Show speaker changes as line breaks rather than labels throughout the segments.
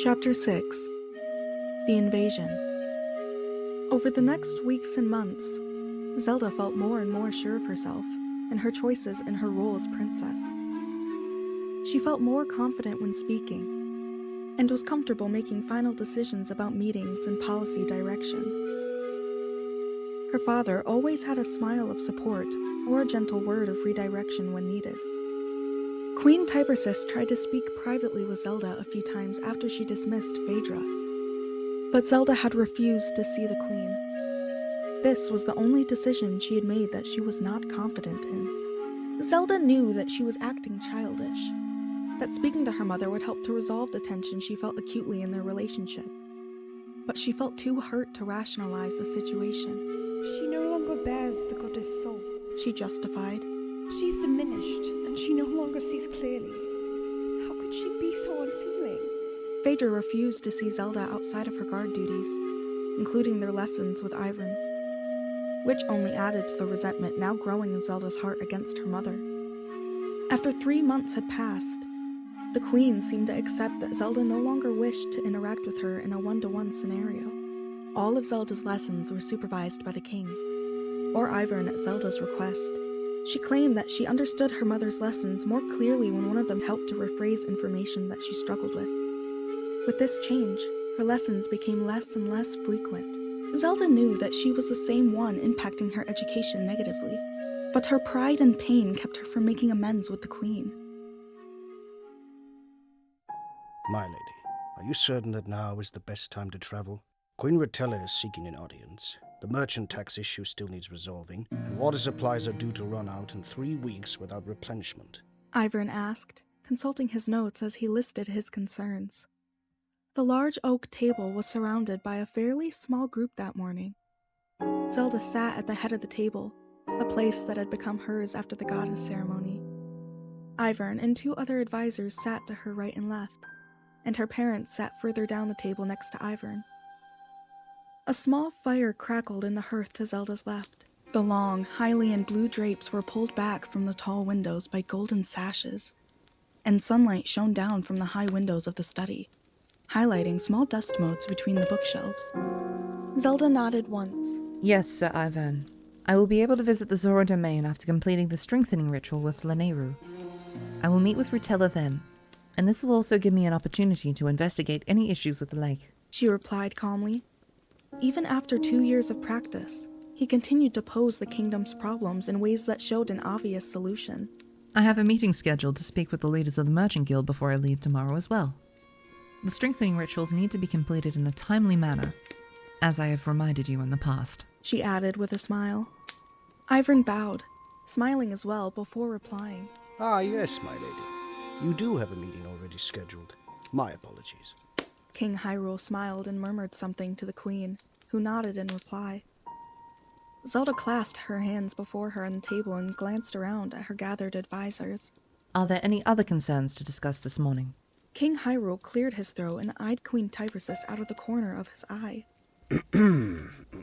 Chapter 6. The Invasion. Over the next weeks and months, Zelda felt more and more sure of herself and her choices in her role as princess. She felt more confident when speaking, and was comfortable making final decisions about meetings and policy direction. Her father always had a smile of support or a gentle word of redirection when needed. Queen Tybersis tried to speak privately with Zelda a few times after she dismissed Phaedra, but Zelda had refused to see the queen. This was the only decision she had made that she was not confident in. Zelda knew that she was acting childish, that speaking to her mother would help to resolve the tension she felt acutely in their relationship, but she felt too hurt to rationalize the situation.
She no longer bears the goddess soul,
she justified.
She's diminished, and she no longer sees clearly. How could she be so unfeeling?
Phaedra refused to see Zelda outside of her guard duties, including their lessons with Ivern, which only added to the resentment now growing in Zelda's heart against her mother. After 3 months had passed, the Queen seemed to accept that Zelda no longer wished to interact with her in a one-to-one scenario. All of Zelda's lessons were supervised by the King, or Ivern at Zelda's request. She claimed that she understood her mother's lessons more clearly when one of them helped to rephrase information that she struggled with. With this change, her lessons became less and less frequent. Zelda knew that she was the same one impacting her education negatively, but her pride and pain kept her from making amends with the Queen.
My lady, are you certain that now is the best time to travel? Queen Rotella is seeking an audience. The merchant tax issue still needs resolving, and water supplies are due to run out in 3 weeks without replenishment.
Ivern asked, consulting his notes as he listed his concerns. The large oak table was surrounded by a fairly small group that morning. Zelda sat at the head of the table, a place that had become hers after the goddess ceremony. Ivern and 2 other advisors sat to her right and left, and her parents sat further down the table next to Ivern. A small fire crackled in the hearth to Zelda's left. The long, Hylian blue drapes were pulled back from the tall windows by golden sashes, and sunlight shone down from the high windows of the study, highlighting small dust motes between the bookshelves. Zelda nodded once.
Yes, Sir Ivern. I will be able to visit the Zora domain after completing the strengthening ritual with Lanayru. I will meet with Rutella then, and this will also give me an opportunity to investigate any issues with the lake.
She replied calmly. Even after 2 years of practice, he continued to pose the kingdom's problems in ways that showed an obvious solution.
I have a meeting scheduled to speak with the leaders of the Merchant Guild before I leave tomorrow as well. The strengthening rituals need to be completed in a timely manner, as I have reminded you in the past,
she added with a smile. Ivern bowed, smiling as well before replying.
Ah, yes, my lady. You do have a meeting already scheduled. My apologies.
King Hyrule smiled and murmured something to the Queen, who nodded in reply. Zelda clasped her hands before her on the table and glanced around at her gathered advisors.
Are there any other concerns to discuss this morning?
King Hyrule cleared his throat and eyed Queen Tybersis out of the corner of his eye.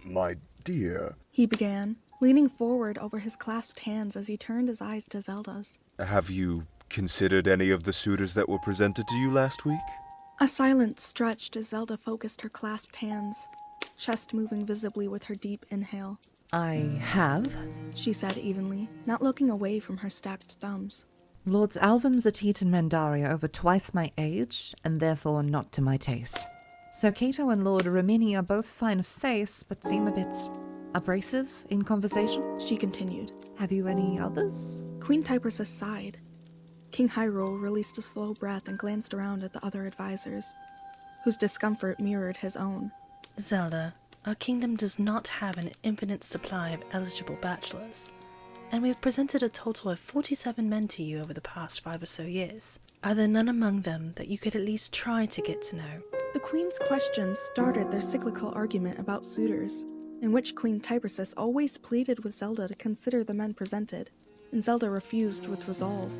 My dear,
he began, leaning forward over his clasped hands as he turned his eyes to Zelda's.
have you considered any of the suitors that were presented to you last week?
A silence stretched as Zelda focused her clasped hands, chest moving visibly with her deep inhale.
I have,
she said evenly, not looking away from her stacked thumbs.
Lords Alvin, Zatit, and Mandaria over twice my age, and therefore not to my taste. Sir Cato and Lord Rimini are both fine of face, but seem a bit abrasive in conversation,
she continued.
Have you any others?
Queen Tybersis sighed. King Hyrule released a slow breath and glanced around at the other advisors, whose discomfort mirrored his own.
Zelda, our kingdom does not have an infinite supply of eligible bachelors, and we have presented a total of 47 men to you over the past 5 or so years. Are there none among them that you could at least try to get to know?
The Queen's questions started their cyclical argument about suitors, in which Queen Tybersis always pleaded with Zelda to consider the men presented, and Zelda refused with resolve.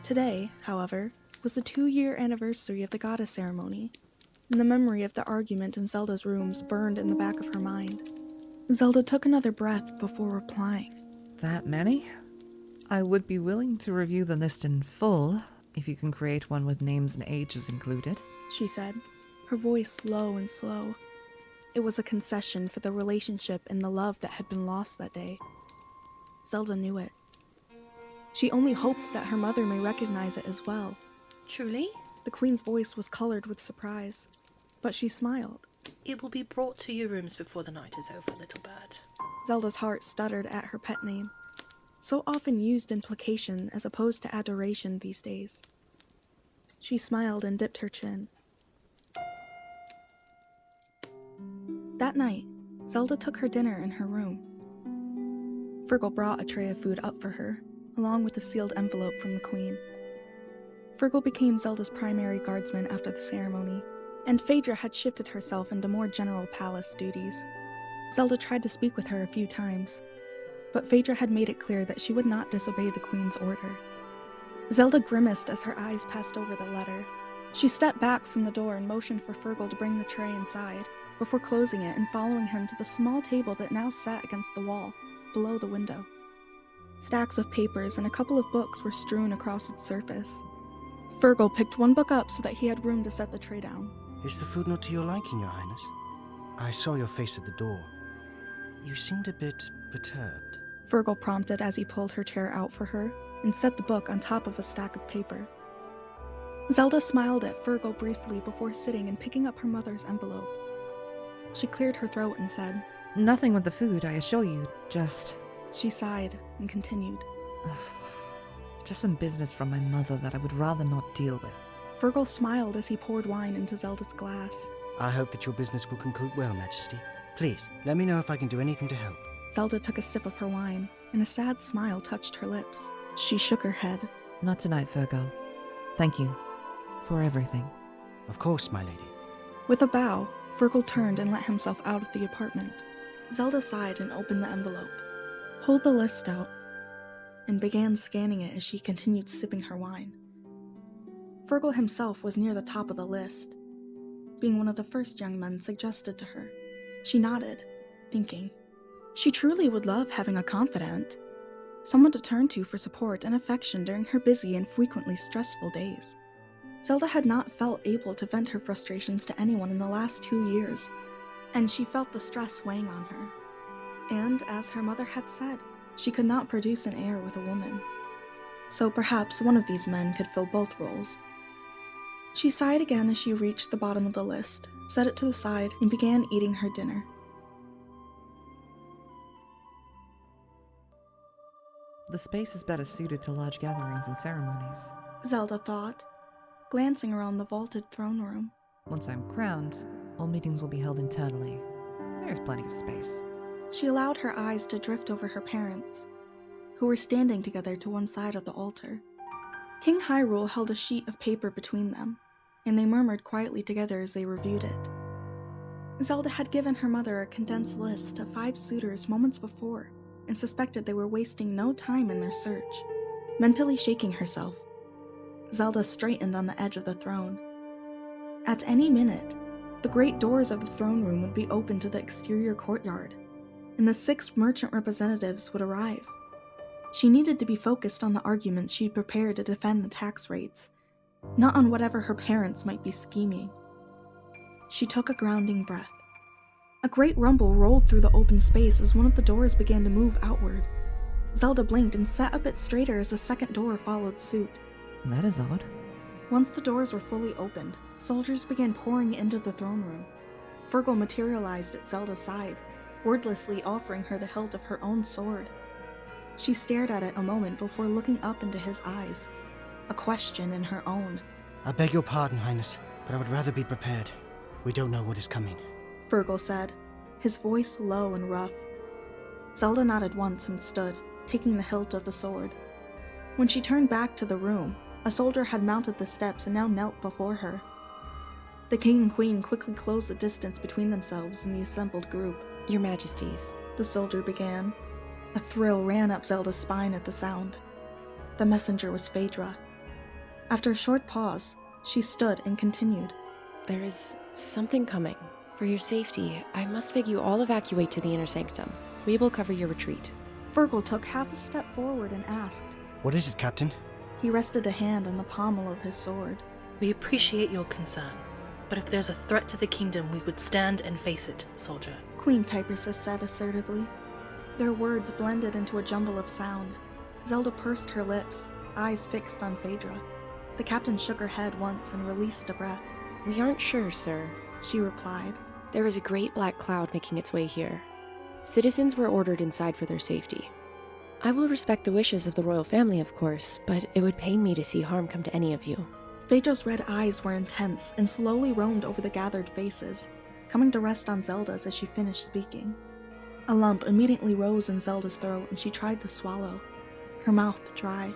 Today, however, was the 2-year anniversary of the goddess ceremony, and the memory of the argument in Zelda's rooms burned in the back of her mind. Zelda took another breath before replying.
That many? I would be willing to review the list in full, if you can create one with names and ages included,
she said. her voice low and slow. It was a concession for the relationship and the love that had been lost that day. Zelda knew it. She only hoped that her mother may recognize it as well.
Truly?
The queen's voice was colored with surprise, but she smiled.
It will be brought to your rooms before the night is over, little bird.
Zelda's heart stuttered at her pet name, so often used in placation as opposed to adoration these days. She smiled and dipped her chin. That night, Zelda took her dinner in her room. Fergal brought a tray of food up for her, along with a sealed envelope from the queen. Fergal became Zelda's primary guardsman after the ceremony, and Phaedra had shifted herself into more general palace duties. Zelda tried to speak with her a few times, but Phaedra had made it clear that she would not disobey the queen's order. Zelda grimaced as her eyes passed over the letter. She stepped back from the door and motioned for Fergal to bring the tray inside, before closing it and following him to the small table that now sat against the wall, below the window. Stacks of papers and a couple of books were strewn across its surface. Fergal picked one book up so that he had room to set the tray down.
Is the food not to your liking, Your Highness? I saw your face at the door. You seemed a bit perturbed.
Fergal prompted as he pulled her chair out for her and set the book on top of a stack of paper. Zelda smiled at Fergal briefly before sitting and picking up her mother's envelope. She cleared her throat and said,
Nothing with the food, I assure you, just...
She sighed and continued.
Just some business from my mother that I would rather not deal with.
Fergal smiled as he poured wine into Zelda's glass.
I hope that your business will conclude well, Majesty. Please, let me know if I can do anything to help.
Zelda took a sip of her wine, and a sad smile touched her lips. She shook her head.
Not tonight, Fergal. Thank you. For everything.
Of course, my lady.
With a bow, Fergal turned and let himself out of the apartment. Zelda sighed and opened the envelope, pulled the list out, and began scanning it as she continued sipping her wine. Fergal himself was near the top of the list, being one of the first young men suggested to her. She nodded, thinking, she truly would love having a confidant, someone to turn to for support and affection during her busy and frequently stressful days. Zelda had not felt able to vent her frustrations to anyone in the last 2 years, and she felt the stress weighing on her. And, as her mother had said, she could not produce an heir with a woman. So perhaps one of these men could fill both roles. She sighed again as she reached the bottom of the list, set it to the side, and began eating her dinner.
The space is better suited to large gatherings and ceremonies.
Zelda thought, glancing around the vaulted throne room.
Once I'm crowned, all meetings will be held internally. There's plenty of space.
She allowed her eyes to drift over her parents, who were standing together to one side of the altar. King Hyrule held a sheet of paper between them, and they murmured quietly together as they reviewed it. Zelda had given her mother a condensed list of 5 suitors moments before, and suspected they were wasting no time in their search. Mentally shaking herself, Zelda straightened on the edge of the throne. At any minute, the great doors of the throne room would be opened to the exterior courtyard, and the 6 merchant representatives would arrive. She needed to be focused on the arguments she'd prepared to defend the tax rates, not on whatever her parents might be scheming. She took a grounding breath. A great rumble rolled through the open space as one of the doors began to move outward. Zelda blinked and sat a bit straighter as the second door followed suit.
That is odd.
Once the doors were fully opened, soldiers began pouring into the throne room. Fergal materialized at Zelda's side, wordlessly offering her the hilt of her own sword. She stared at it a moment before looking up into his eyes, a question in her own.
I beg your pardon, Highness, but I would rather be prepared. We don't know what is coming.
Fergal said, his voice low and rough. Zelda nodded once and stood, taking the hilt of the sword. When she turned back to the room, a soldier had mounted the steps and now knelt before her. The king and queen quickly closed the distance between themselves and the assembled group.
Your Majesties.
The soldier began. A thrill ran up Zelda's spine at the sound. The messenger was Phaedra. After a short pause, she stood and continued.
There is something coming. For your safety, I must beg you all evacuate to the inner sanctum. We will cover your retreat.
Fergal took half a step forward and asked.
What is it, Captain?
He rested a hand on the pommel of his sword.
We appreciate your concern, But if there's a threat to the kingdom, we would stand and face it, soldier.
Queen Typersis said assertively. Their words blended into a jumble of sound. Zelda pursed her lips, eyes fixed on Phaedra. The captain shook her head once and released a breath.
We aren't sure, sir.
She replied.
There is a great black cloud making its way here. Citizens were ordered inside for their safety. I will respect the wishes of the royal family, of course, but it would pain me to see harm come to any of you.
Phaedra's red eyes were intense and slowly roamed over the gathered faces, coming to rest on Zelda's as she finished speaking. A lump immediately rose in Zelda's throat and she tried to swallow, her mouth dry.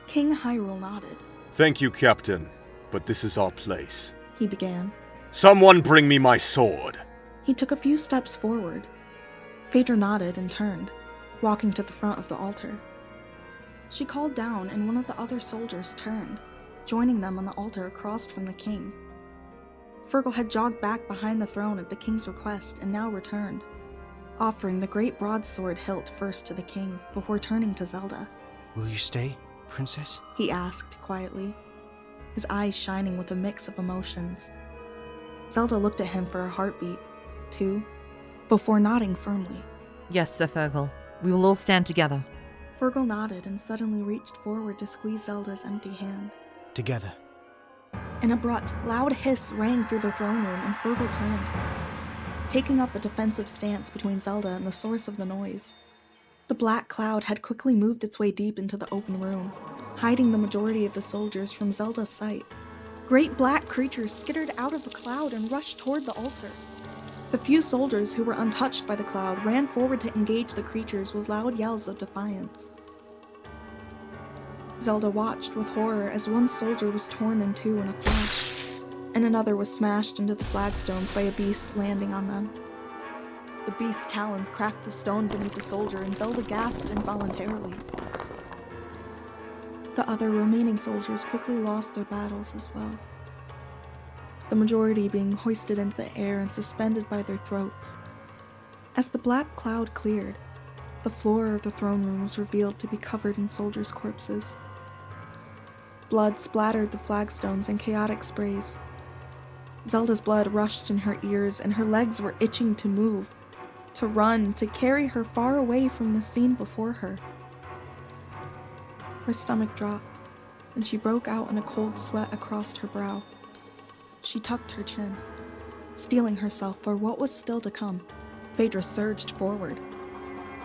King Hyrule nodded.
Thank you, Captain, but this is our place.
He began.
Someone bring me my sword.
He took a few steps forward. Phaedra nodded and turned, walking to the front of the altar. She called down and one of the other soldiers turned, joining them on the altar across from the king. Fergal had jogged back behind the throne at the king's request and now returned, offering the great broadsword hilt first to the king before turning to Zelda.
Will you stay, princess?
He asked quietly, his eyes shining with a mix of emotions. Zelda looked at him for a heartbeat, too, before nodding firmly.
Yes, Sir Fergal. We will all stand together.
Fergal nodded and suddenly reached forward to squeeze Zelda's empty hand.
Together.
An abrupt, loud hiss rang through the throne room and Fergal turned, taking up a defensive stance between Zelda and the source of the noise. The black cloud had quickly moved its way deep into the open room, hiding the majority of the soldiers from Zelda's sight. Great black creatures skittered out of the cloud and rushed toward the altar. The few soldiers who were untouched by the cloud ran forward to engage the creatures with loud yells of defiance. Zelda watched with horror as one soldier was torn in two in a flash, and another was smashed into the flagstones by a beast landing on them. The beast's talons cracked the stone beneath the soldier, and Zelda gasped involuntarily. The other remaining soldiers quickly lost their battles as well, the majority being hoisted into the air and suspended by their throats. As the black cloud cleared, the floor of the throne room was revealed to be covered in soldiers' corpses. Blood splattered the flagstones in chaotic sprays. Zelda's blood rushed in her ears, and her legs were itching to move, to run, to carry her far away from the scene before her. Her stomach dropped, and she broke out in a cold sweat across her brow. She tucked her chin, steeling herself for what was still to come. Phaedra surged forward,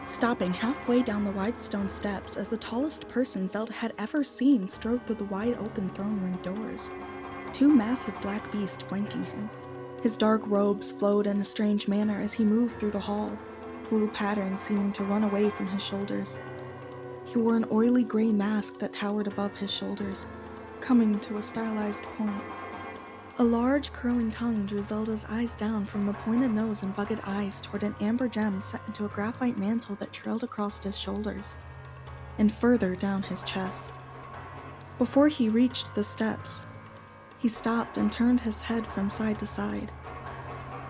stopping halfway down the wide stone steps as the tallest person Zelda had ever seen strode through the wide-open throne room doors, two massive black beasts flanking him. His dark robes flowed in a strange manner as he moved through the hall, blue patterns seeming to run away from his shoulders. He wore an oily gray mask that towered above his shoulders, coming to a stylized point. A large curling tongue drew Zelda's eyes down from the pointed nose and bugged eyes toward an amber gem set into a graphite mantle that trailed across his shoulders, and further down his chest. Before he reached the steps, he stopped and turned his head from side to side,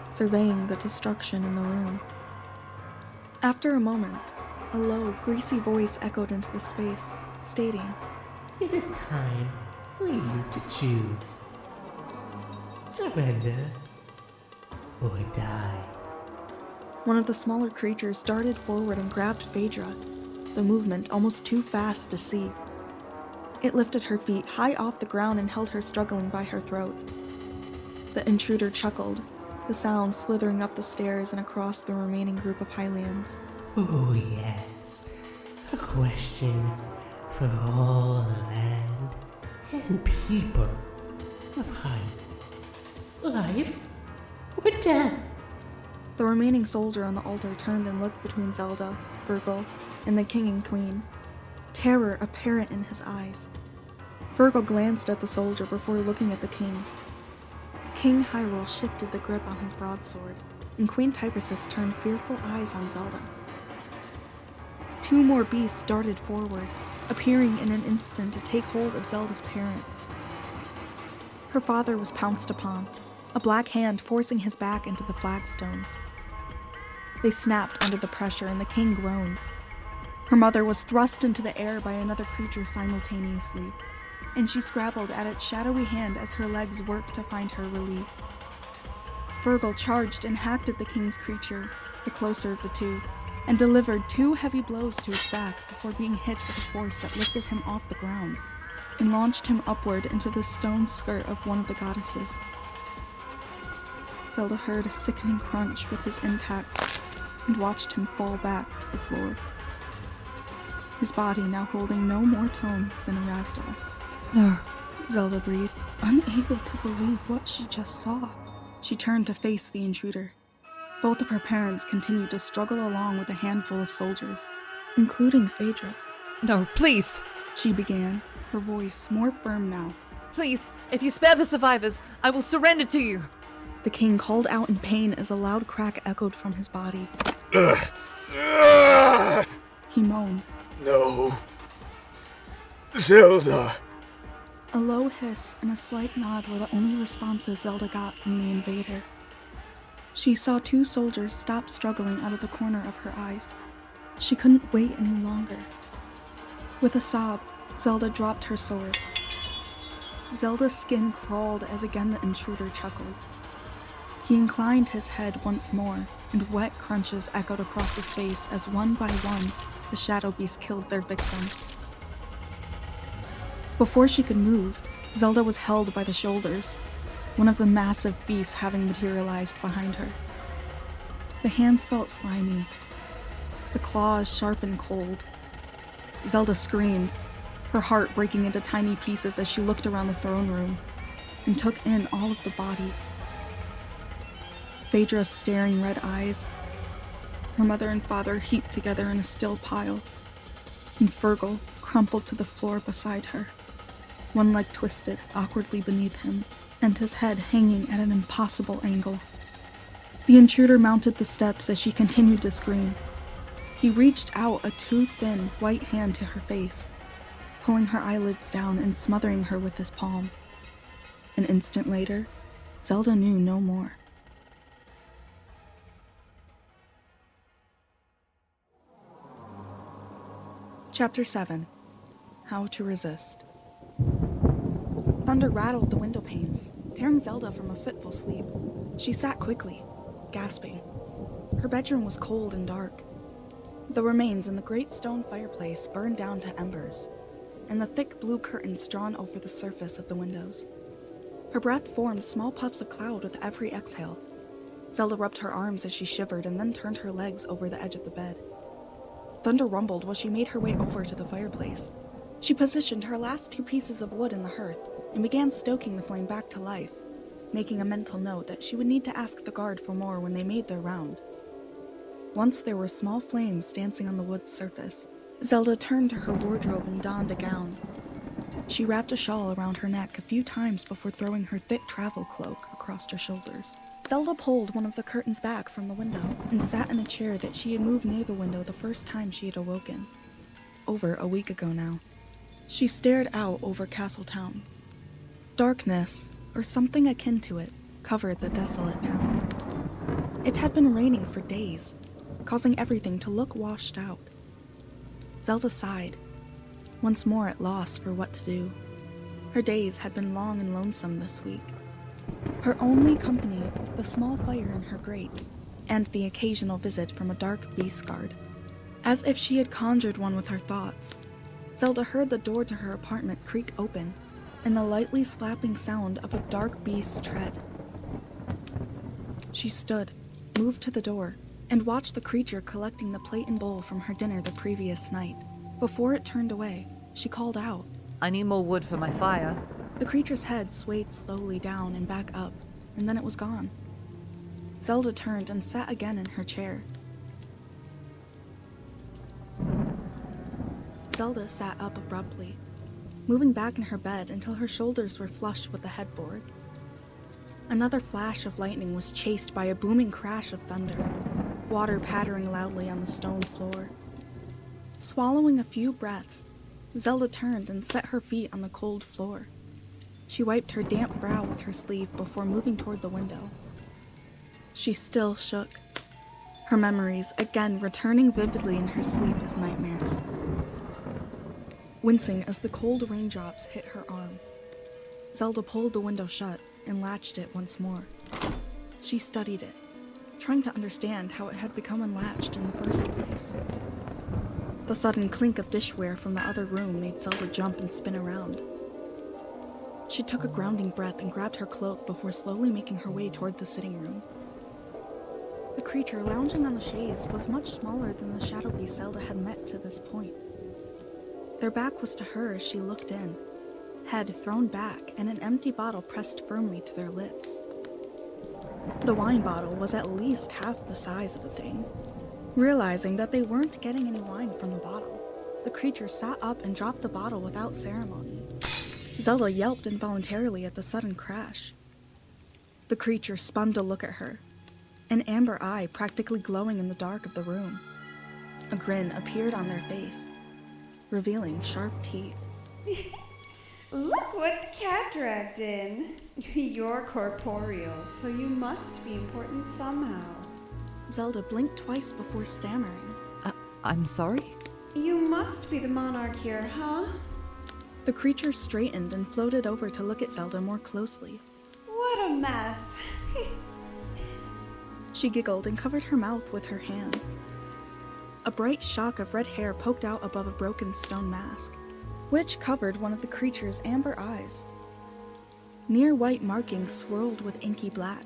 surveying the destruction in the room. After a moment, a low, greasy voice echoed into the space, stating,
"It is time for you to choose. Surrender or die."
One of the smaller creatures darted forward and grabbed Phaedra, the movement almost too fast to see. It lifted her feet high off the ground and held her struggling by her throat. The intruder chuckled, the sound slithering up the stairs and across the remaining group of Hylians.
Oh yes, a question for all the land and people of Hyrule. Life or death?
The remaining soldier on the altar turned and looked between Zelda, Fergal, and the king and queen, terror apparent in his eyes. Fergal glanced at the soldier before looking at the king. King Hyrule shifted the grip on his broadsword, and Queen Typersis turned fearful eyes on Zelda. Two more beasts darted forward, appearing in an instant to take hold of Zelda's parents. Her father was pounced upon, a black hand forcing his back into the flagstones. They snapped under the pressure and the king groaned. Her mother was thrust into the air by another creature simultaneously, and she scrabbled at its shadowy hand as her legs worked to find her relief. Fergal charged and hacked at the king's creature, the closer of the two, and delivered 2 heavy blows to his back before being hit with a force that lifted him off the ground and launched him upward into the stone skirt of one of the goddesses. Zelda heard a sickening crunch with his impact and watched him fall back to the floor, his body now holding no more tone than a ragdoll.
No.
Zelda breathed, unable to believe what she just saw. She turned to face the intruder. Both of her parents continued to struggle along with a handful of soldiers, including Phaedra.
No, please!
She began, her voice more firm now.
Please, if you spare the survivors, I will surrender to you!
The king called out in pain as a loud crack echoed from his body. He moaned.
No. Zelda!
A low hiss and a slight nod were the only responses Zelda got from the invader. She saw 2 soldiers stop struggling out of the corner of her eyes. She couldn't wait any longer. With a sob, Zelda dropped her sword. Zelda's skin crawled as again the intruder chuckled. He inclined his head once more, and wet crunches echoed across his face as one by one the shadow beasts killed their victims. Before she could move, Zelda was held by the shoulders, one of the massive beasts having materialized behind her. The hands felt slimy, the claws sharp and cold. Zelda screamed, her heart breaking into tiny pieces as she looked around the throne room and took in all of the bodies. Phaedra's staring red eyes, her mother and father heaped together in a still pile, and Fergal crumpled to the floor beside her, one leg twisted awkwardly beneath him, and his head hanging at an impossible angle. The intruder mounted the steps as she continued to scream. He reached out a too thin, white hand to her face, pulling her eyelids down and smothering her with his palm. An instant later, Zelda knew no more. Chapter 7. How to Resist. Thunder rattled the window panes, tearing Zelda from a fitful sleep. She sat quickly, gasping. Her bedroom was cold and dark. The remains in the great stone fireplace burned down to embers, and the thick blue curtains drawn over the surface of the windows. Her breath formed small puffs of cloud with every exhale. Zelda rubbed her arms as she shivered and then turned her legs over the edge of the bed. Thunder rumbled while she made her way over to the fireplace. She positioned her last 2 pieces of wood in the hearth and began stoking the flame back to life, making a mental note that she would need to ask the guard for more when they made their round. Once there were small flames dancing on the wood's surface, Zelda turned to her wardrobe and donned a gown. She wrapped a shawl around her neck a few times before throwing her thick travel cloak across her shoulders. Zelda pulled one of the curtains back from the window and sat in a chair that she had moved near the window the first time she had awoken. Over a week ago now. She stared out over Castletown. Darkness, or something akin to it, covered the desolate town. It had been raining for days, causing everything to look washed out. Zelda sighed, once more at loss for what to do. Her days had been long and lonesome this week. Her only company, the small fire in her grate, and the occasional visit from a dark beast guard. As if she had conjured one with her thoughts, Zelda heard the door to her apartment creak open, and the lightly slapping sound of a dark beast's tread. She stood, moved to the door, and watched the creature collecting the plate and bowl from her dinner the previous night. Before it turned away, she called out.
I need more wood for my fire.
The creature's head swayed slowly down and back up, and then it was gone. Zelda turned and sat again in her chair. Zelda sat up abruptly, moving back in her bed until her shoulders were flush with the headboard. Another flash of lightning was chased by a booming crash of thunder, water pattering loudly on the stone floor. Swallowing a few breaths, Zelda turned and set her feet on the cold floor. She wiped her damp brow with her sleeve before moving toward the window. She still shook, her memories again returning vividly in her sleep as nightmares. wincing as the cold raindrops hit her arm. Zelda pulled the window shut and latched it once more. She studied it, trying to understand how it had become unlatched in the first place. The sudden clink of dishware from the other room made Zelda jump and spin around. She took a grounding breath and grabbed her cloak before slowly making her way toward the sitting room. The creature lounging on the chaise was much smaller than the shadow beast Zelda had met to this point. Their back was to her as she looked in, head thrown back and an empty bottle pressed firmly to their lips. The wine bottle was at least half the size of the thing. Realizing that they weren't getting any wine from the bottle, the creature sat up and dropped the bottle without ceremony. Zelda yelped involuntarily at the sudden crash. The creature spun to look at her, an amber eye practically glowing in the dark of the room. A grin appeared on their face, revealing sharp teeth.
Look what the cat dragged in. You're corporeal, so you must be important somehow.
Zelda blinked twice before stammering.
I'm sorry?
You must be the monarch here, huh?
The creature straightened and floated over to look at Zelda more closely.
What a mess.
She giggled and covered her mouth with her hand. A bright shock of red hair poked out above a broken stone mask, which covered one of the creature's amber eyes. Near white markings swirled with inky black,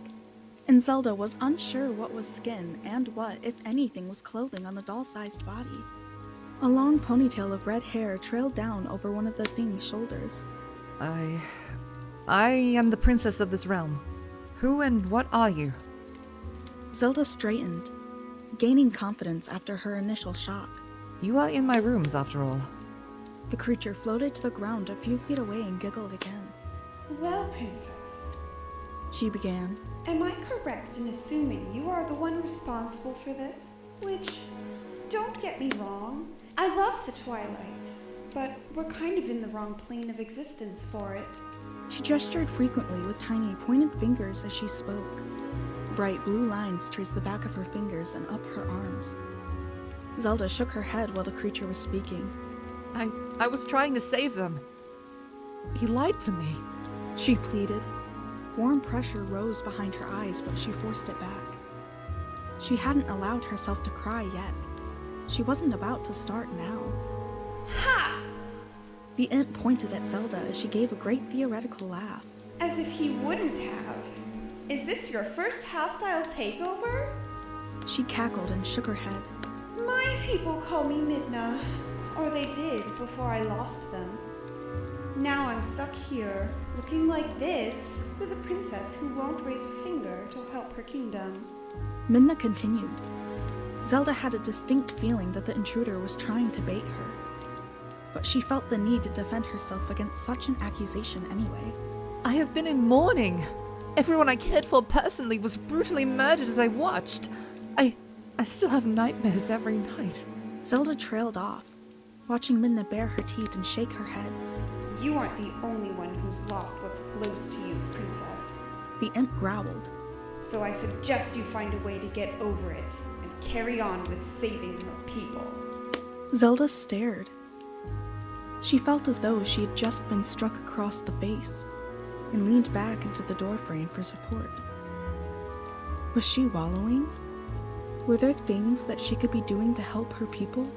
and Zelda was unsure what was skin and what, if anything, was clothing on the doll-sized body. A long ponytail of red hair trailed down over one of the thing's shoulders.
I am the princess of this realm. Who and what are you?
Zelda straightened, gaining confidence after her initial shock.
You are in my rooms, after all.
The creature floated to the ground a few feet away and giggled again.
Well, princess,
She began.
am I correct in assuming you are the one responsible for this? Which, don't get me wrong, I love the Twilight, but we're kind of in the wrong plane of existence for it.
She gestured frequently with tiny, pointed fingers as she spoke. Bright blue lines traced the back of her fingers and up her arms. Zelda shook her head while the creature was speaking.
I was trying to save them. He lied to me.
She pleaded. Warm pressure rose behind her eyes, but she forced it back. She hadn't allowed herself to cry yet. She wasn't about to start now.
Ha!
The imp pointed at Zelda as she gave a great theoretical laugh.
As if he wouldn't have. Is this your first hostile takeover?
She cackled and shook her head.
My people call me Midna, or they did before I lost them. Now I'm stuck here, looking like this, with a princess who won't raise a finger to help her kingdom.
Midna continued. Zelda had a distinct feeling that the intruder was trying to bait her, but she felt the need to defend herself against such an accusation anyway.
I have been in mourning. Everyone I cared for personally was brutally murdered as I watched. I still have nightmares every night.
Zelda trailed off, watching Midna bare her teeth and shake her head.
You aren't the only one who's lost what's close to you, princess.
The imp growled.
So I suggest you find a way to get over it and carry on with saving your people.
Zelda stared. She felt as though she had just been struck across the face and leaned back into the doorframe for support. Was she wallowing? Were there things that she could be doing to help her people,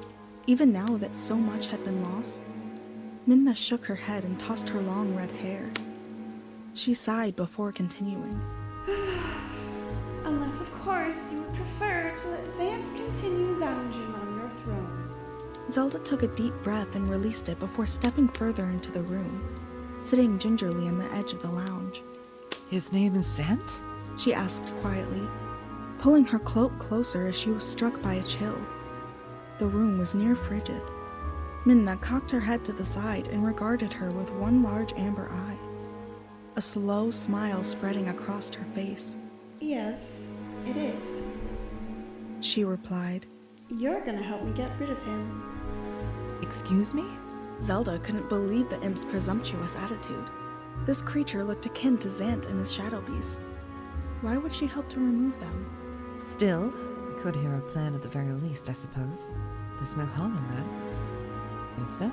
even now that so much had been lost? Midna shook her head and tossed her long red hair. She sighed before continuing.
Unless, of course, you would prefer to let Zant continue lounging on your throne.
Zelda took a deep breath and released it before stepping further into the room, sitting gingerly on the edge of the lounge.
His name is Sant?
She asked quietly, pulling her cloak closer as she was struck by a chill. The room was near frigid. Midna cocked her head to the side and regarded her with one large amber eye, a slow smile spreading across her face.
Yes, it is.
She replied.
You're gonna help me get rid of him.
Excuse me?
Zelda couldn't believe the imp's presumptuous attitude. This creature looked akin to Zant and his shadow beast. Why would she help to remove them?
Still, we could hear a plan at the very least, I suppose. There's no harm in that. Is there?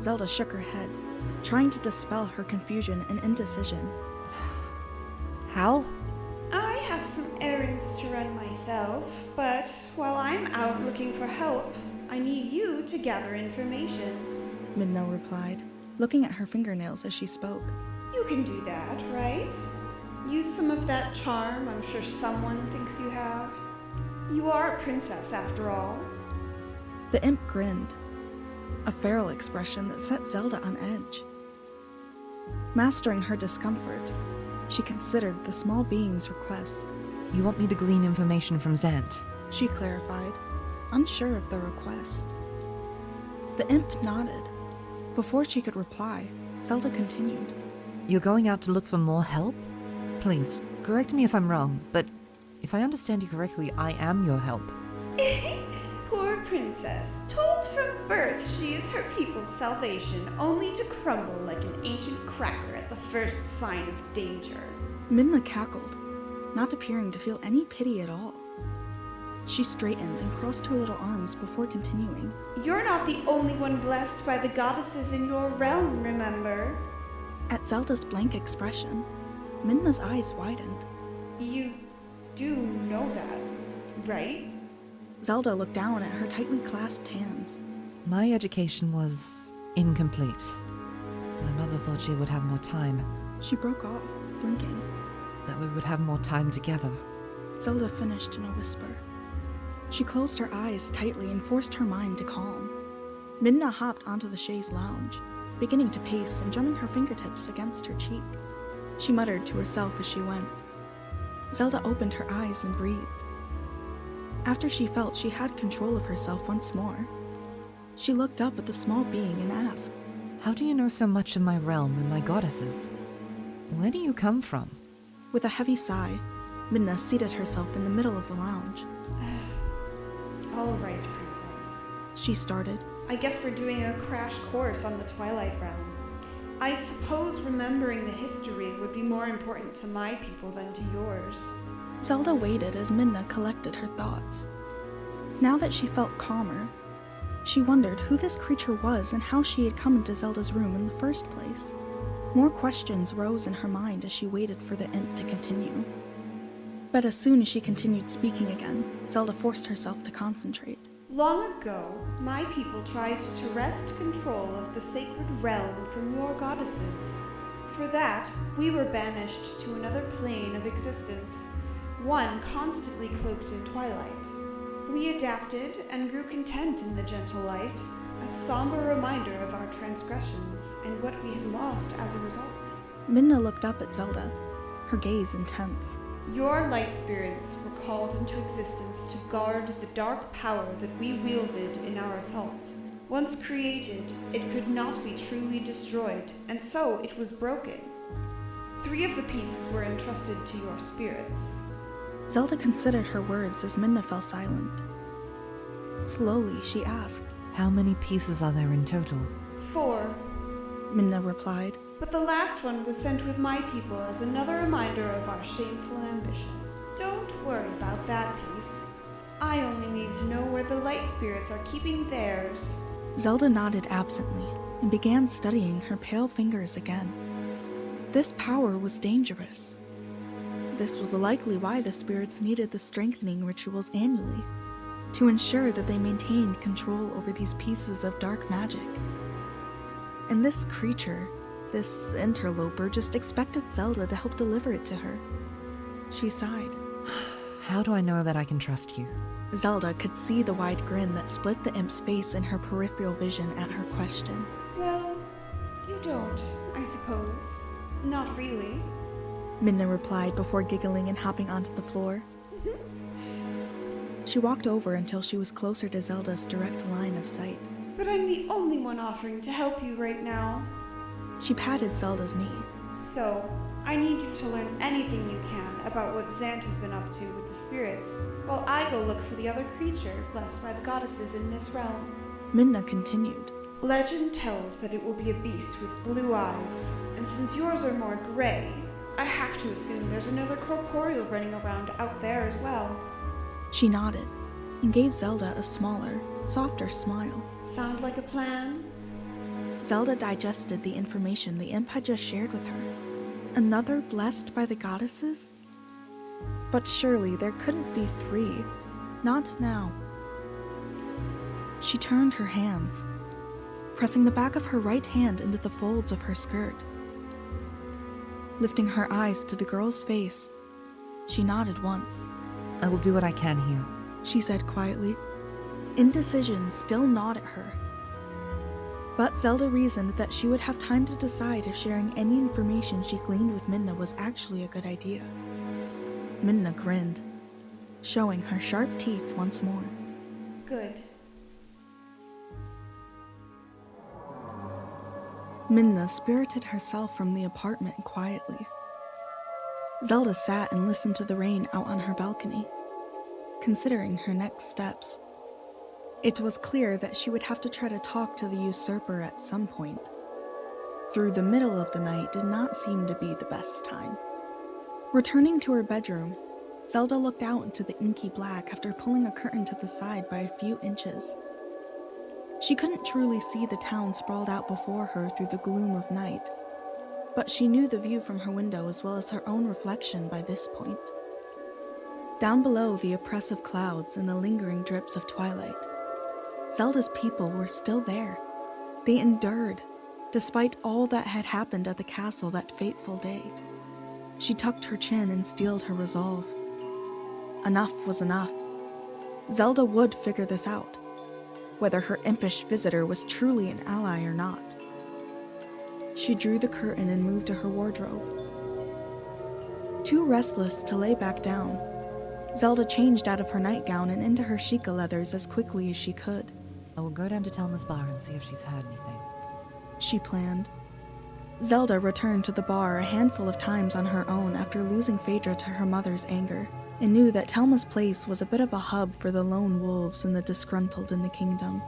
Zelda shook her head, trying to dispel her confusion and indecision.
How?
I have some errands to run myself, but while I'm out looking for help, I need you to gather information.
Midna replied, looking at her fingernails as she spoke.
You can do that, right? Use some of that charm I'm sure someone thinks you have. You are a princess, after all.
The imp grinned, a feral expression that set Zelda on edge. Mastering her discomfort, she considered the small being's request.
You want me to glean information from Zant?
She clarified, unsure of the request. The imp nodded. Before she could reply, Zelda continued.
You're going out to look for more help? Please, correct me if I'm wrong, but if I understand you correctly, I am your help.
Poor princess, told from birth she is her people's salvation, only to crumble like an ancient cracker at the first sign of danger.
Midna cackled, not appearing to feel any pity at all. She straightened and crossed her little arms before continuing.
You're not the only one blessed by the goddesses in your realm, remember?
At Zelda's blank expression, Midna's eyes widened.
You do know that, right?
Zelda looked down at her tightly clasped hands.
My education was incomplete. My mother thought she would have more time,
She broke off, blinking.
that we would have more time together.
Zelda finished in a whisper. She closed her eyes tightly and forced her mind to calm. Midna hopped onto the chaise lounge, beginning to pace and drumming her fingertips against her cheek. She muttered to herself as she went. Zelda opened her eyes and breathed. After she felt she had control of herself once more, she looked up at the small being and asked,
How do you know so much of my realm and my goddesses? Where do you come from?
with a heavy sigh, Midna seated herself in the middle of the lounge.
All right, princess.
She started.
I guess we're doing a crash course on the Twilight Realm. I suppose remembering the history would be more important to my people than to yours.
Zelda waited as Midna collected her thoughts. Now that she felt calmer, she wondered who this creature was and how she had come into Zelda's room in the first place. More questions rose in her mind as she waited for the imp to continue. But as soon as she continued speaking again, Zelda forced herself to concentrate.
Long ago, my people tried to wrest control of the sacred realm from your goddesses. For that, we were banished to another plane of existence, one constantly cloaked in twilight. We adapted and grew content in the gentle light, a somber reminder of our transgressions and what we had lost as a result.
Midna looked up at Zelda, her gaze intense.
Your light spirits were called into existence to guard the dark power that we wielded in our assault. Once created, it could not be truly destroyed, and so it was broken. 3 of the pieces were entrusted to your spirits.
Zelda considered her words as Midna fell silent. Slowly, she asked,
How many pieces are there in total?
4.
Midna replied.
But the last one was sent with my people as another reminder of our shameful ambition. Don't worry about that piece. I only need to know where the light spirits are keeping theirs.
Zelda nodded absently and began studying her pale fingers again. This power was dangerous. This was likely why the spirits needed the strengthening rituals annually, to ensure that they maintained control over these pieces of dark magic. And this creature, this interloper, just expected Zelda to help deliver it to her. She sighed.
How do I know that I can trust you?
Zelda could see the wide grin that split the imp's face in her peripheral vision at her question.
Well, you don't, I suppose. Not really.
Midna replied before giggling and hopping onto the floor. She walked over until she was closer to Zelda's direct line of sight.
But I'm the only one offering to help you right now.
She patted Zelda's knee.
So, I need you to learn anything you can about what Zant has been up to with the spirits, while I go look for the other creature blessed by the goddesses in this realm.
Midna continued.
Legend tells that it will be a beast with blue eyes, and since yours are more gray, I have to assume there's another corporeal running around out there as well.
She nodded and gave Zelda a smaller, softer smile.
Sound like a plan?
Zelda digested the information the imp had just shared with her. Another blessed by the goddesses? But surely there couldn't be 3. Not now. She turned her hands, pressing the back of her right hand into the folds of her skirt. Lifting her eyes to the girl's face, she nodded once.
I will do what I can here.
She said quietly. Indecision still gnawed at her. But Zelda reasoned that she would have time to decide if sharing any information she gleaned with Midna was actually a good idea. Midna grinned, showing her sharp teeth once more.
Good.
Midna spirited herself from the apartment quietly. Zelda sat and listened to the rain out on her balcony, considering her next steps. It was clear that she would have to try to talk to the usurper at some point. Through the middle of the night did not seem to be the best time. Returning to her bedroom, Zelda looked out into the inky black after pulling a curtain to the side by a few inches. She couldn't truly see the town sprawled out before her through the gloom of night, but she knew the view from her window as well as her own reflection by this point. Down below the oppressive clouds and the lingering drips of twilight, Zelda's people were still there. They endured, despite all that had happened at the castle that fateful day. She tucked her chin and steeled her resolve. Enough was enough. Zelda would figure this out, whether her impish visitor was truly an ally or not. She drew the curtain and moved to her wardrobe. Too restless to lay back down, Zelda changed out of her nightgown and into her shika leathers as quickly as she could.
I will go down to Telma's bar and see if she's heard anything.
She planned. Zelda returned to the bar a handful of times on her own after losing Phaedra to her mother's anger, and knew that Telma's place was a bit of a hub for the lone wolves and the disgruntled in the kingdom.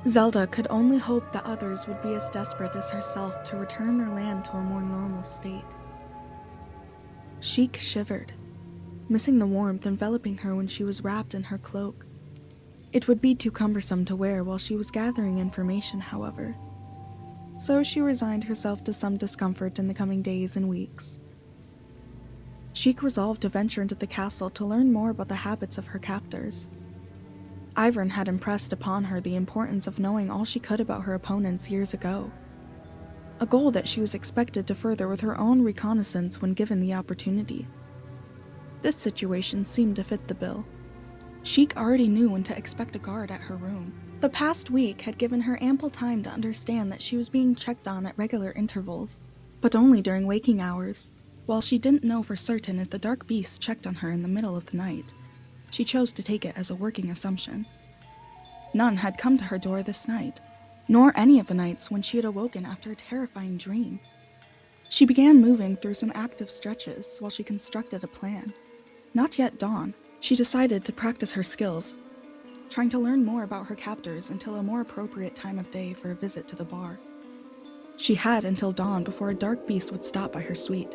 Zelda could only hope that others would be as desperate as herself to return their land to a more normal state. Sheik shivered, missing the warmth enveloping her when she was wrapped in her cloak. It would be too cumbersome to wear while she was gathering information, however. So she resigned herself to some discomfort in the coming days and weeks. Sheik resolved to venture into the castle to learn more about the habits of her captors. Ivern had impressed upon her the importance of knowing all she could about her opponents years ago, a goal that she was expected to further with her own reconnaissance when given the opportunity. This situation seemed to fit the bill. Sheik already knew when to expect a guard at her room. The past week had given her ample time to understand that she was being checked on at regular intervals, but only during waking hours. While she didn't know for certain if the dark beast checked on her in the middle of the night, she chose to take it as a working assumption. None had come to her door this night, nor any of the nights when she had awoken after a terrifying dream. She began moving through some active stretches while she constructed a plan. Not yet dawn, she decided to practice her skills, trying to learn more about her captors until a more appropriate time of day for a visit to the bar. She had until dawn before a dark beast would stop by her suite.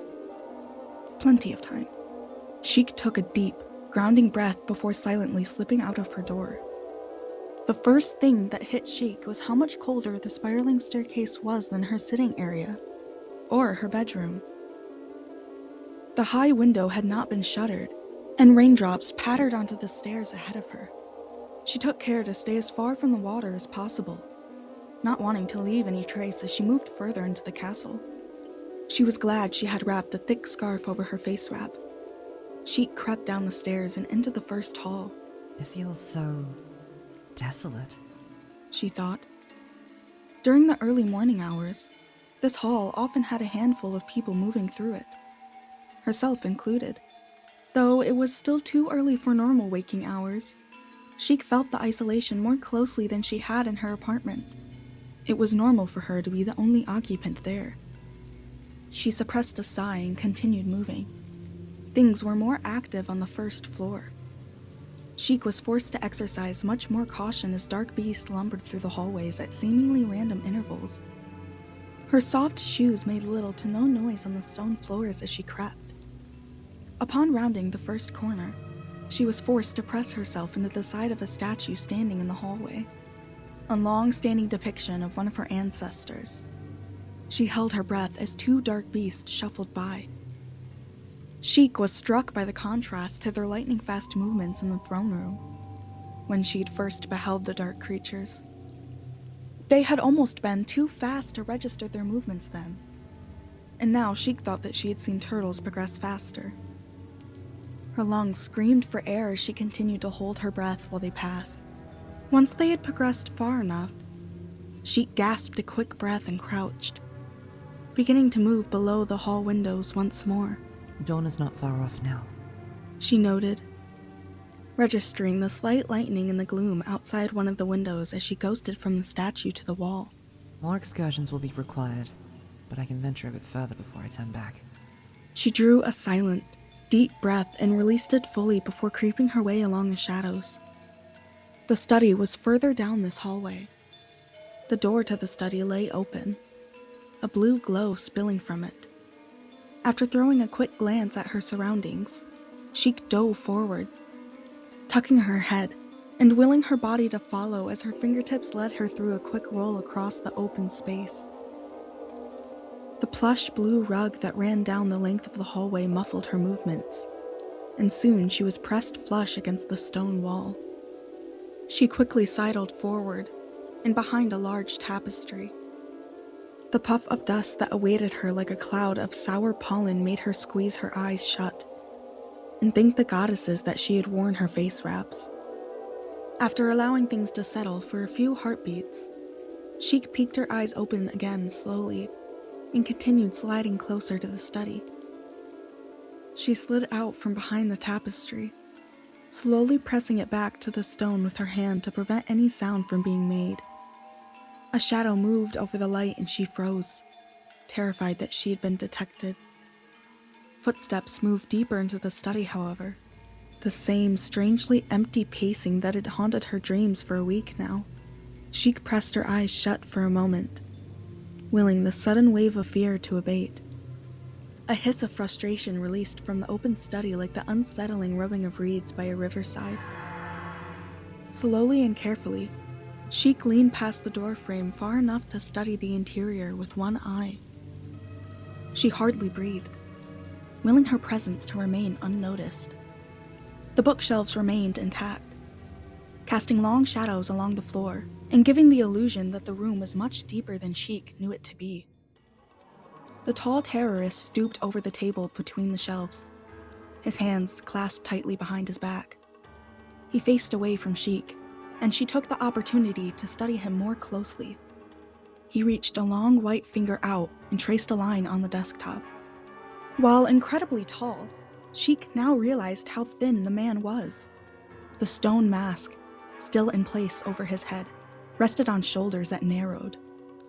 Plenty of time. Sheik took a deep, grounding breath before silently slipping out of her door. The first thing that hit Sheik was how much colder the spiraling staircase was than her sitting area, or her bedroom. The high window had not been shuttered, and raindrops pattered onto the stairs ahead of her. She took care to stay as far from the water as possible, not wanting to leave any trace as she moved further into the castle. She was glad she had wrapped a thick scarf over her face wrap. Sheik crept down the stairs and into the first hall.
It feels so desolate,
she thought. During the early morning hours, this hall often had a handful of people moving through it, herself included. Though it was still too early for normal waking hours, Sheik felt the isolation more closely than she had in her apartment. It was normal for her to be the only occupant there. She suppressed a sigh and continued moving. Things were more active on the first floor. Sheik was forced to exercise much more caution as dark beasts lumbered through the hallways at seemingly random intervals. Her soft shoes made little to no noise on the stone floors as she crept. Upon rounding the first corner, she was forced to press herself into the side of a statue standing in the hallway. a long-standing depiction of one of her ancestors. She held her breath as two dark beasts shuffled by. Sheik was struck by the contrast to their lightning-fast movements in the throne room when she'd first beheld the dark creatures. They had almost been too fast to register their movements then, and now Sheik thought that she had seen turtles progress faster. Her lungs screamed for air as she continued to hold her breath while they passed. Once they had progressed far enough, Sheik gasped a quick breath and crouched, beginning to move below the hall windows once more.
Dawn is not far off now.
She noted, registering the slight lightening in the gloom outside one of the windows as she ghosted from the statue to the wall.
More excursions will be required, but I can venture a bit further before I turn back.
She drew a silent, deep breath and released it fully before creeping her way along the shadows. The study was further down this hallway. The door to the study lay open, a blue glow spilling from it. After throwing a quick glance at her surroundings, Sheik dove forward, tucking her head and willing her body to follow as her fingertips led her through a quick roll across the open space. The plush blue rug that ran down the length of the hallway muffled her movements, and soon she was pressed flush against the stone wall. She quickly sidled forward and behind a large tapestry. The puff of dust that awaited her like a cloud of sour pollen made her squeeze her eyes shut and thank the goddesses that she had worn her face wraps. After allowing things to settle for a few heartbeats, Sheik peeked her eyes open again slowly and continued sliding closer to the study. She slid out from behind the tapestry, slowly pressing it back to the stone with her hand to prevent any sound from being made. A shadow moved over the light and she froze, terrified that she had been detected. Footsteps moved deeper into the study, however, the same strangely empty pacing that had haunted her dreams for a week now. Sheik pressed her eyes shut for a moment, willing the sudden wave of fear to abate. A hiss of frustration released from the open study like the unsettling rubbing of reeds by a riverside. Slowly and carefully, Sheik leaned past the doorframe far enough to study the interior with one eye. She hardly breathed, willing her presence to remain unnoticed. The bookshelves remained intact, casting long shadows along the floor and giving the illusion that the room was much deeper than Sheik knew it to be. The tall terrorist stooped over the table between the shelves, his hands clasped tightly behind his back. He faced away from Sheik, and she took the opportunity to study him more closely. He reached a long white finger out and traced a line on the desktop. While incredibly tall, Sheik now realized how thin the man was. The stone mask, still in place over his head, rested on shoulders that narrowed,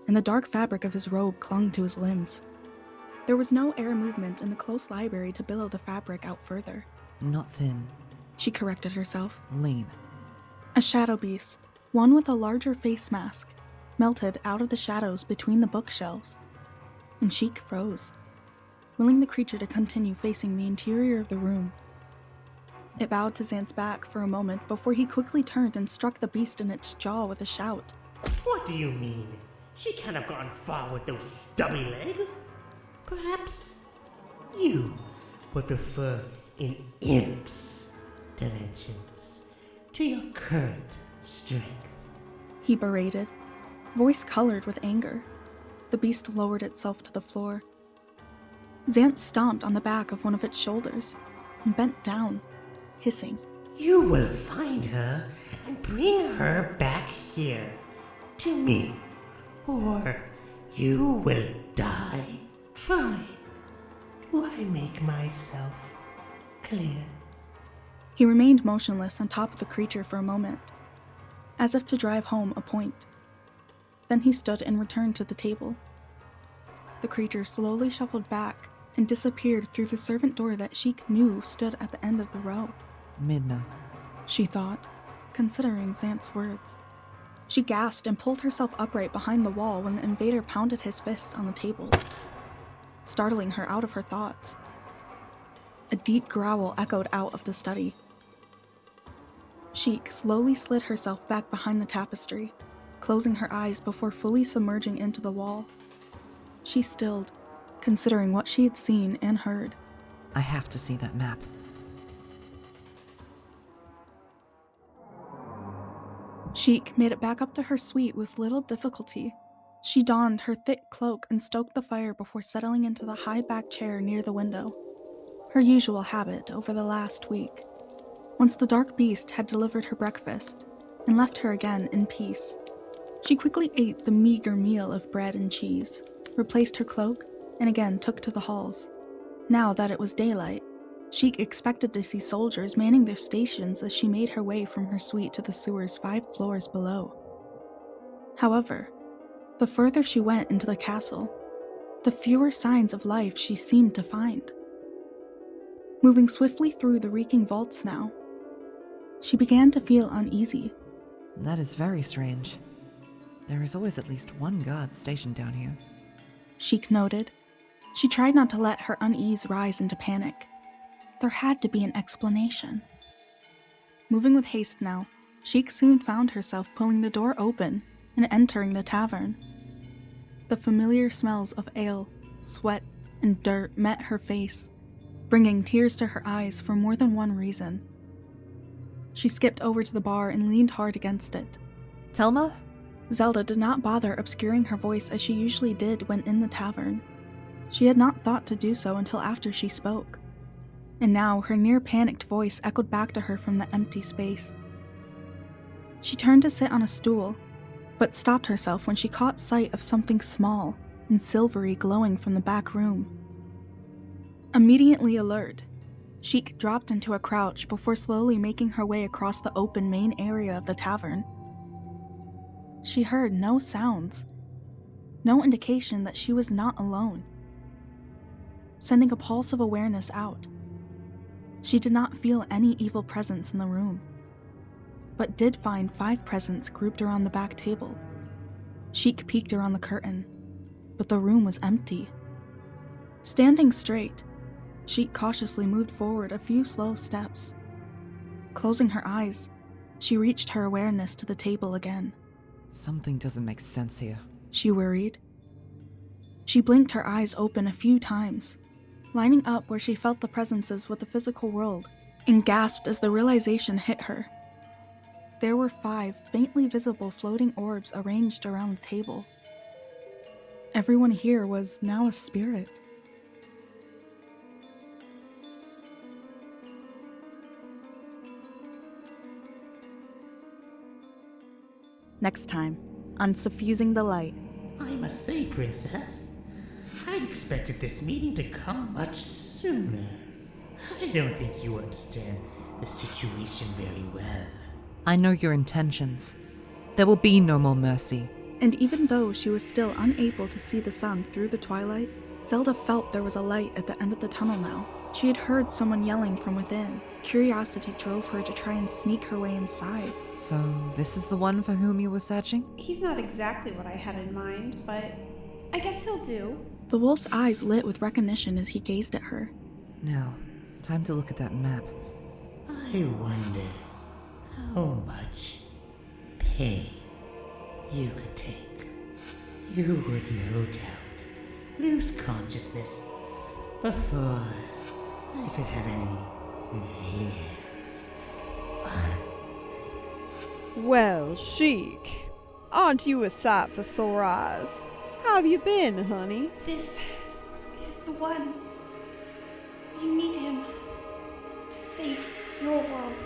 and the dark fabric of his robe clung to his limbs. There was no air movement in the close library to billow the fabric out further.
Not thin.
She corrected herself.
Lean.
A shadow beast, one with a larger face mask, melted out of the shadows between the bookshelves, and Sheik froze, willing the creature to continue facing the interior of the room. It bowed to Xant's back for a moment before he quickly turned and struck the beast in its jaw with a shout.
What do you mean? She can't have gone far with those stubby legs. Perhaps you would prefer an imp's dimensions to your current strength.
He berated, voice colored with anger. The beast lowered itself to the floor. Xant stomped on the back of one of its shoulders and bent down, hissing.
You will find her and bring her back here to me, or you will die trying. Do I make myself clear?
He remained motionless on top of the creature for a moment, as if to drive home a point. Then he stood and returned to the table. The creature slowly shuffled back and disappeared through the servant door that Sheik knew stood at the end of the row.
Midna.
She thought, considering Xant's words. She gasped and pulled herself upright behind the wall when the invader pounded his fist on the table, startling her out of her thoughts. A deep growl echoed out of the study. Sheik slowly slid herself back behind the tapestry, closing her eyes before fully submerging into the wall. She stilled, considering what she had seen and heard.
I have to see that map.
Sheik made it back up to her suite with little difficulty. She donned her thick cloak and stoked the fire before settling into the high-backed chair near the window, her usual habit over the last week. Once the dark beast had delivered her breakfast and left her again in peace, she quickly ate the meager meal of bread and cheese, replaced her cloak, and again took to the halls. Now that it was daylight, Sheik expected to see soldiers manning their stations as she made her way from her suite to the sewers 5 floors below. However, the further she went into the castle, the fewer signs of life she seemed to find. Moving swiftly through the reeking vaults now, she began to feel uneasy.
That is very strange. There is always at least one guard stationed down here.
Sheik noted. She tried not to let her unease rise into panic. There had to be an explanation. Moving with haste now, Sheik soon found herself pulling the door open and entering the tavern. The familiar smells of ale, sweat, and dirt met her face, bringing tears to her eyes for more than one reason. She skipped over to the bar and leaned hard against it.
Telma?
Zelda did not bother obscuring her voice as she usually did when in the tavern. She had not thought to do so until after she spoke. And now her near-panicked voice echoed back to her from the empty space. She turned to sit on a stool, but stopped herself when she caught sight of something small and silvery glowing from the back room. Immediately alert, Sheik dropped into a crouch before slowly making her way across the open main area of the tavern. She heard no sounds, no indication that she was not alone. Sending a pulse of awareness out, she did not feel any evil presence in the room, but did find 5 presents grouped around the back table. Sheik peeked around the curtain, but the room was empty. Standing straight, Sheik cautiously moved forward a few slow steps. Closing her eyes, she reached her awareness to the table again.
Something doesn't make sense here.
She worried. She blinked her eyes open a few times, lining up where she felt the presences with the physical world, and gasped as the realization hit her. There were 5 faintly visible floating orbs arranged around the table. Everyone here was now a spirit. Next time on Suffusing the Light.
I must say, Princess, I'd expected this meeting to come much sooner. I don't think you understand the situation very well.
I know your intentions. There will be no more mercy.
And even though she was still unable to see the sun through the twilight, Zelda felt there was a light at the end of the tunnel now. She had heard someone yelling from within. Curiosity drove her to try and sneak her way inside.
So, this is the one for whom you were searching?
He's not exactly what I had in mind, but I guess he'll do.
The wolf's eyes lit with recognition as he gazed at her.
Now, time to look at that map.
I wonder how much pain you could take. You would no doubt lose consciousness before I could have any real fun.
Well, Sheik, aren't you a sight for sore eyes? How have you been, honey?
This is the one. You need him to save your world.